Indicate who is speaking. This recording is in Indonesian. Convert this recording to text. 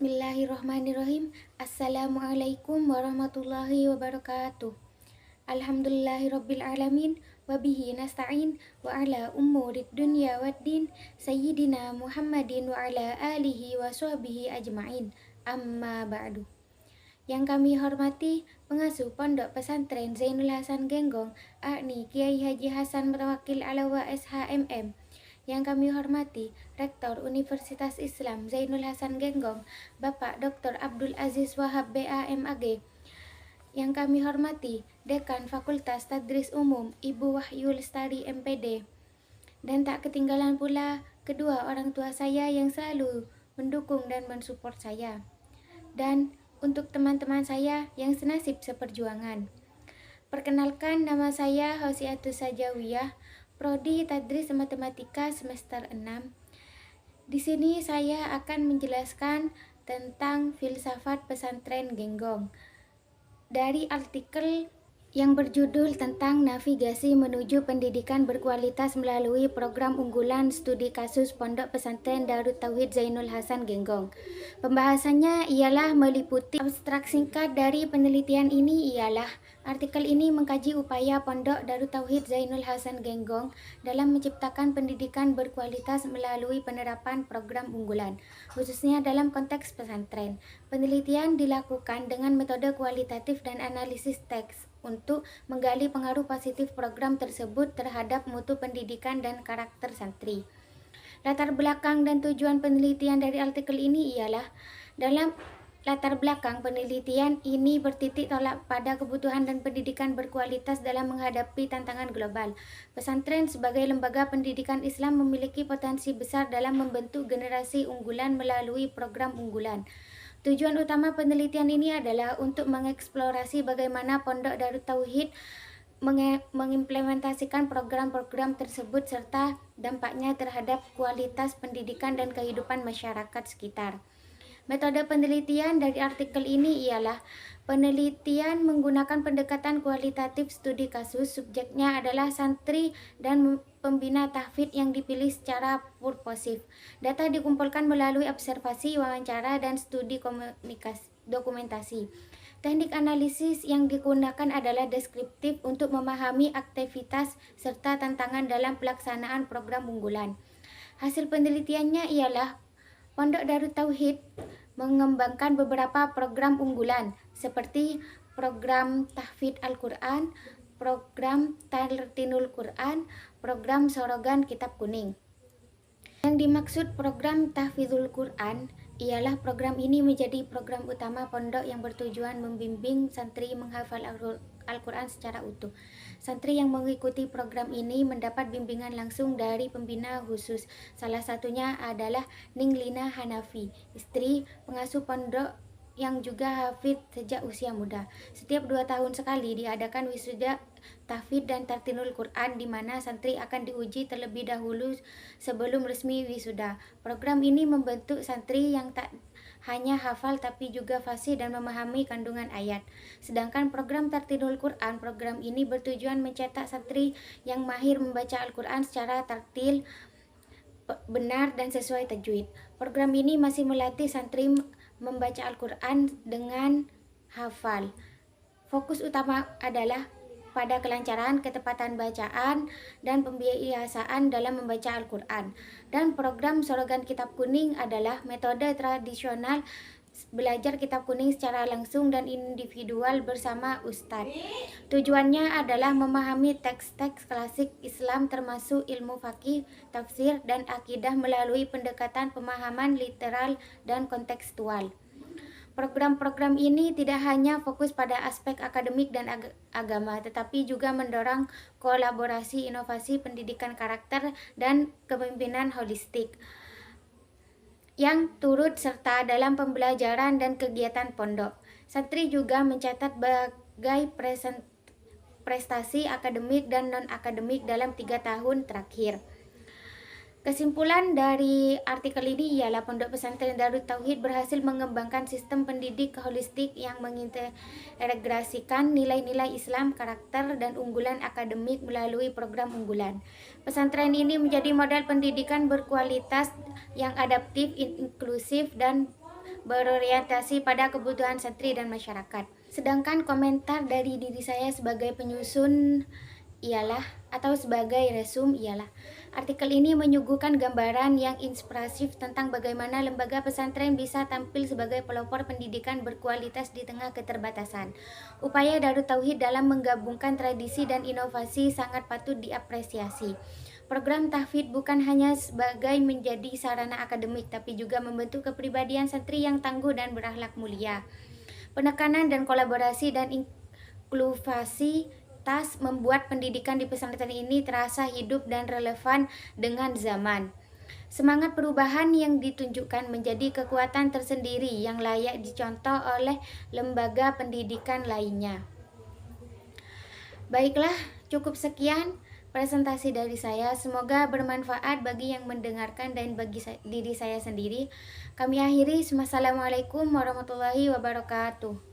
Speaker 1: Bismillahirrahmanirrahim. Assalamualaikum warahmatullahi wabarakatuh. Alhamdulillahirrabbilalamin. Wabihi nasta'in wa ala umurid dunya waddin. Sayyidina Muhammadin wa ala alihi wa sahbihi ajma'in. Amma ba'du. Yang kami hormati pengasuh Pondok Pesantren Zainul Hasan Genggong, Agni Kiai Haji Hasan Mutawakil Alawa SHMM. Yang kami hormati Rektor Universitas Islam Zainul Hasan Genggong, Bapak Dr. Abdul Aziz Wahab BAMAG. Yang kami hormati Dekan Fakultas Tadris Umum Ibu Wahyu Lestari MPD. Dan tak ketinggalan pula kedua orang tua saya yang selalu mendukung dan mensupport saya. Dan untuk teman-teman saya yang senasib seperjuangan. Perkenalkan, nama saya Hosiatus Sajawiyah, Prodi Tadris Matematika semester 6. Di sini saya akan menjelaskan tentang filsafat pesantren Genggong dari artikel yang berjudul tentang navigasi menuju pendidikan berkualitas melalui program unggulan studi kasus Pondok Pesantren Darut Tauhid Zainul Hasan Genggong. Pembahasannya ialah meliputi abstrak singkat dari penelitian ini ialah artikel ini mengkaji upaya Pondok Darut Tauhid Zainul Hasan Genggong dalam menciptakan pendidikan berkualitas melalui penerapan program unggulan, khususnya dalam konteks pesantren. Penelitian dilakukan dengan metode kualitatif dan analisis teks untuk menggali pengaruh positif program tersebut terhadap mutu pendidikan dan karakter santri. Latar belakang dan tujuan penelitian dari artikel ini ialah dalam latar belakang penelitian ini bertitik tolak pada kebutuhan dan pendidikan berkualitas dalam menghadapi tantangan global. Pesantren sebagai lembaga pendidikan Islam memiliki potensi besar dalam membentuk generasi unggulan melalui program unggulan. Tujuan utama penelitian ini adalah untuk mengeksplorasi bagaimana Pondok Darut Tauhid mengimplementasikan program-program tersebut serta dampaknya terhadap kualitas pendidikan dan kehidupan masyarakat sekitar. Metode penelitian dari artikel ini ialah penelitian menggunakan pendekatan kualitatif studi kasus. Subjeknya adalah santri dan pembina tahfidz yang dipilih secara purposif. Data dikumpulkan melalui observasi, wawancara, dan studi dokumentasi. Teknik analisis yang digunakan adalah deskriptif untuk memahami aktivitas serta tantangan dalam pelaksanaan program unggulan. Hasil penelitiannya ialah Pondok Darut Tauhid mengembangkan beberapa program unggulan seperti program tahfidz Al-Quran, program Talqinul Quran, program Sorogan Kitab Kuning. Yang dimaksud program Tahfidzul Quran ialah program ini menjadi program utama pondok yang bertujuan membimbing santri menghafal Al-Quran secara utuh. Santri yang mengikuti program ini mendapat bimbingan langsung dari pembina khusus. Salah satunya adalah Ning Lina Hanafi, istri pengasuh pondok yang juga hafidz sejak usia muda. Setiap 2 tahun sekali diadakan wisuda tahfidz dan tartilul Quran di mana santri akan diuji terlebih dahulu sebelum resmi wisuda. Program ini membentuk santri yang tak hanya hafal tapi juga fasih dan memahami kandungan ayat. Sedangkan program tartilul Quran, program ini bertujuan mencetak santri yang mahir membaca Al-Quran secara tartil, benar dan sesuai tajwid. Program ini masih melatih santri membaca Al-Quran dengan hafal. Fokus utama adalah pada kelancaran, ketepatan bacaan, dan pembiasaan dalam membaca Al-Quran. Dan program Sorogan Kitab Kuning adalah metode tradisional belajar kitab kuning secara langsung dan individual bersama ustadz. Tujuannya adalah memahami teks-teks klasik Islam termasuk ilmu fikih, tafsir, dan akidah melalui pendekatan pemahaman literal dan kontekstual. Program-program ini tidak hanya fokus pada aspek akademik dan agama, tetapi juga mendorong kolaborasi, inovasi, pendidikan karakter, dan kepemimpinan holistik yang turut serta dalam pembelajaran dan kegiatan pondok. Santri juga mencatat bagai prestasi akademik dan non-akademik dalam 3 tahun terakhir. Kesimpulan dari artikel ini ialah Pondok Pesantren Darut Tauhid berhasil mengembangkan sistem pendidik holistik yang mengintegrasikan nilai-nilai Islam, karakter, dan unggulan akademik melalui program unggulan. Pesantren ini menjadi model pendidikan berkualitas yang adaptif, inklusif, dan berorientasi pada kebutuhan santri dan masyarakat. Sedangkan komentar dari diri saya sebagai penyusun ialah sebagai resum ialah artikel ini menyuguhkan gambaran yang inspiratif tentang bagaimana lembaga pesantren bisa tampil sebagai pelopor pendidikan berkualitas di tengah keterbatasan. Upaya Darut Tauhid dalam menggabungkan tradisi dan inovasi sangat patut diapresiasi. Program tahfidz bukan hanya sebagai menjadi sarana akademik, tapi juga membentuk kepribadian santri yang tangguh dan berakhlak mulia. Penekanan dan kolaborasi dan inklusivasi membuat pendidikan di pesantren ini terasa hidup dan relevan dengan zaman. Semangat perubahan yang ditunjukkan menjadi kekuatan tersendiri yang layak dicontoh oleh lembaga pendidikan lainnya. Baiklah, cukup sekian presentasi dari saya. Semoga bermanfaat bagi yang mendengarkan dan bagi diri saya sendiri. Kami akhiri. Wassalamualaikum warahmatullahi wabarakatuh.